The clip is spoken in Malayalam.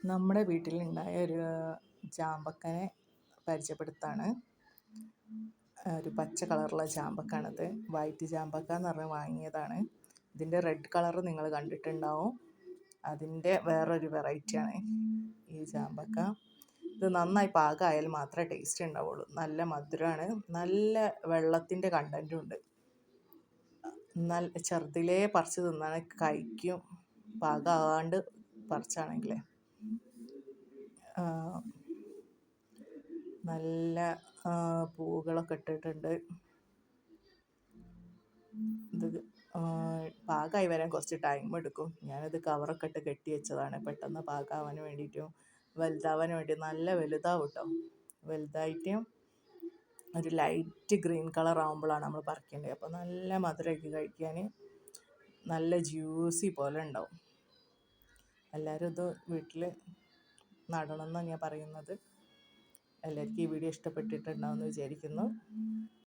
നമ്മുടെ വീട്ടിലുണ്ടായ ഒരു ചാമ്പക്കനെ പരിചയപ്പെടുത്താണ്. ഒരു പച്ച കളറുള്ള ചാമ്പക്കാണത്. വൈറ്റ് ചാമ്പക്ക എന്ന് പറഞ്ഞ് വാങ്ങിയതാണ്. ഇതിൻ്റെ റെഡ് കളർ നിങ്ങൾ കണ്ടിട്ടുണ്ടാവും. അതിൻ്റെ വേറൊരു വെറൈറ്റിയാണ് ഈ ചാമ്പക്ക. ഇത് നന്നായി പാകമായാൽ മാത്രമേ ടേസ്റ്റ് ഉണ്ടാവുള്ളൂ. നല്ല മധുരമാണ്, നല്ല വെള്ളത്തിൻ്റെ കണ്ടൻറ്റും ഉണ്ട്. ചെറുതിലേ പറിച്ച് തിന്നാൻ കഴിക്കും, പാകമാകാണ്ട് പറിച്ചാണെങ്കിൽ. നല്ല പൂവുകളൊക്കെ ഇട്ടിട്ടുണ്ട്. ഇത് പാകമായി വരാൻ കുറച്ച് ടൈം എടുക്കും. ഞാനിത് കവറൊക്കെ ഇട്ട് കെട്ടി വെച്ചതാണ്, പെട്ടെന്ന് പാകമാവാൻ വേണ്ടിയിട്ടും വലുതാവാൻ വേണ്ടി. നല്ല വലുതാവും കേട്ടോ. വലുതായിട്ട് ഒരു ലൈറ്റ് ഗ്രീൻ കളർ ആകുമ്പോഴാണ് നമ്മൾ പറിക്കേണ്ടത്. അപ്പോൾ നല്ല മധുരമായിട്ട് കഴിക്കാൻ നല്ല ജ്യൂസി പോലെ ഉണ്ടാവും. എല്ലാവരും ഇത് വീട്ടിൽ നടണം എന്നാണ് ഞാൻ പറയുന്നത്. എല്ലാവർക്കും ഈ വീഡിയോ ഇഷ്ടപ്പെട്ടിട്ടുണ്ടാവുമെന്ന് വിചാരിക്കുന്നു.